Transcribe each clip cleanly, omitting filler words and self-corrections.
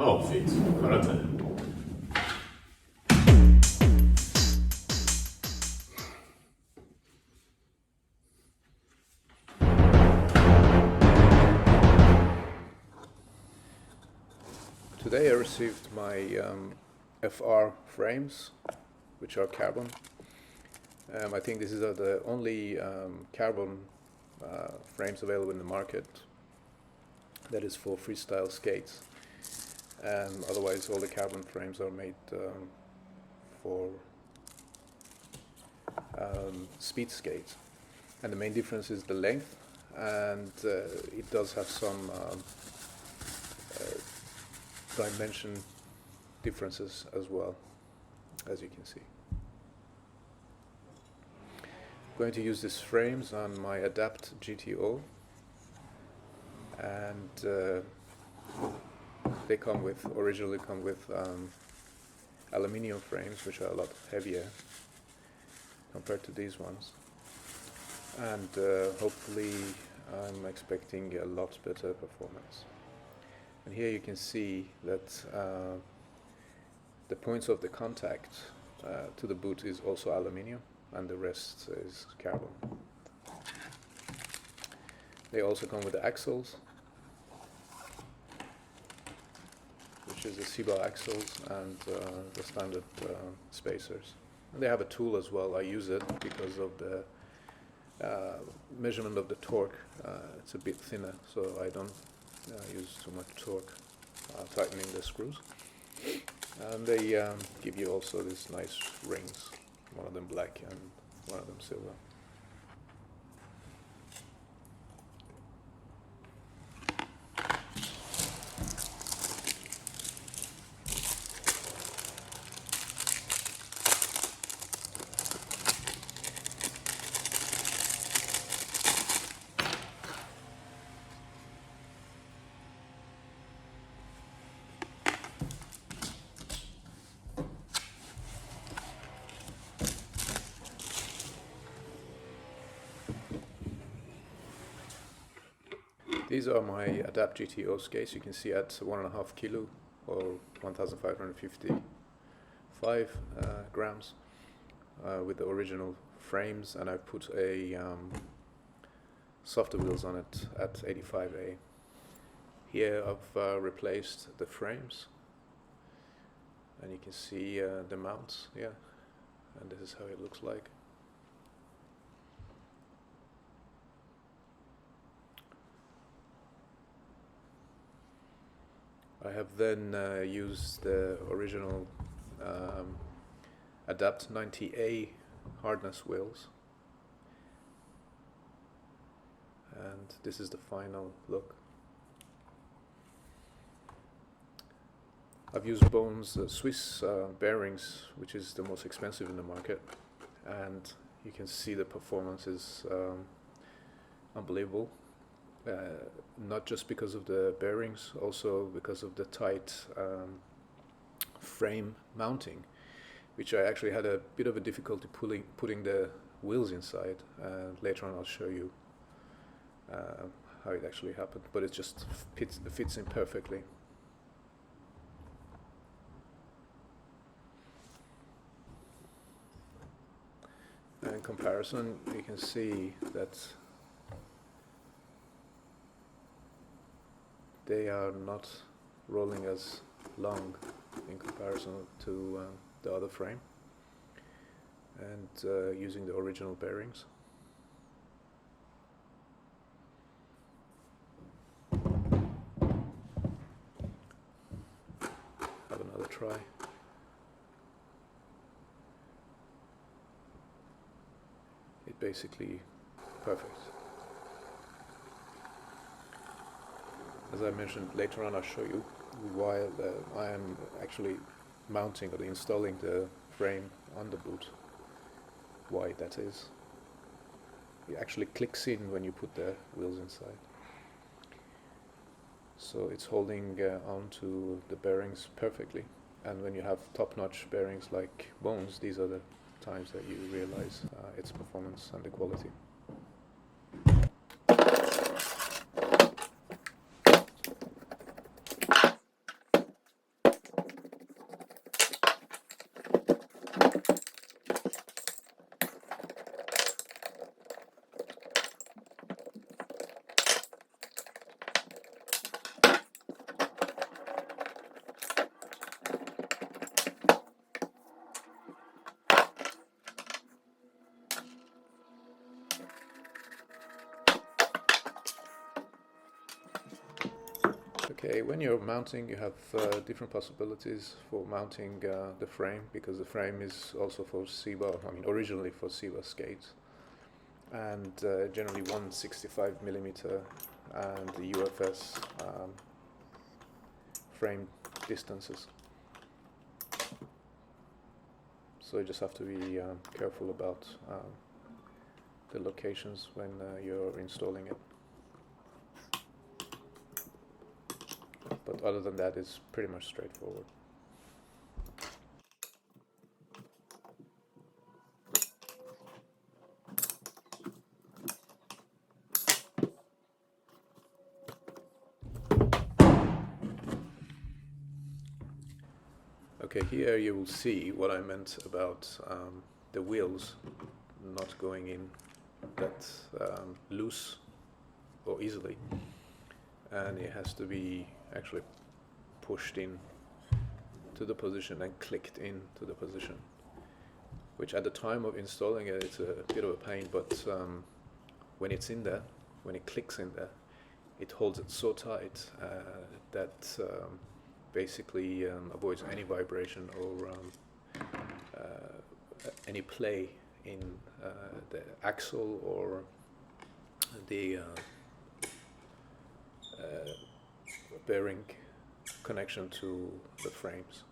outfit. Karate. Today I received my FR frames, which are carbon. I think this is the only carbon frames available in the market that is for freestyle skates. Otherwise all the carbon frames are made for speed skates. And the main difference is the length, and it does have some dimension differences as well, as you can see. I'm going to use these frames on my Adapt GTO, and they originally come with aluminium frames, which are a lot heavier compared to these ones, and hopefully I'm expecting a lot better performance. And here you can see that the points of the contact to the boot is also aluminium, and the rest is carbon. They also come with the axles, which is the C-bar axles and the standard spacers. And they have a tool as well. I use it because of the measurement of the torque. It's a bit thinner, so I don't use too much torque tightening the screws. And they give you also these nice rings, one of them black and one of them silver. These are my Adapt GTO skates. You can see at 1.5 kilo or 1,555 grams with the original frames, and I put a softer wheels on it at 85A. Here I've replaced the frames, and you can see the mounts, yeah, and this is how it looks like. I have then used the original Adapt 90A hardness wheels, and this is the final look. I've used Bones Swiss bearings, which is the most expensive in the market, and you can see the performance is unbelievable. Not just because of the bearings, also because of the tight frame mounting, which I actually had a bit of a difficulty putting the wheels inside. Later on I'll show you how it actually happened, but it just fits in perfectly. And in comparison, you can see that they are not rolling as long in comparison to the other frame, and using the original bearings. Have another try. It basically perfect. As I mentioned, later on I'll show you why I am actually mounting or installing the frame on the boot, why that is. It actually clicks in when you put the wheels inside. So it's holding on to the bearings perfectly, and when you have top-notch bearings like Bones, these are the times that you realize its performance and the quality. Okay, when you're mounting, you have different possibilities for mounting the frame, because the frame is also for SIBA, I mean originally for SIBA skates, and generally 165 millimeter and the UFS frame distances. So you just have to be careful about the locations when you're installing it. But other than that, it's pretty much straightforward. Okay, here you will see what I meant about the wheels not going in that loose or easily, and it has to be actually pushed in to the position and clicked in to the position, which at the time of installing it, it's a bit of a pain, but when it's in there, when it clicks in there, it holds it so tight that basically avoids any vibration or any play in the axle or the bearing connection to the frames.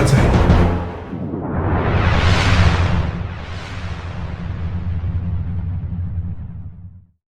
Karate.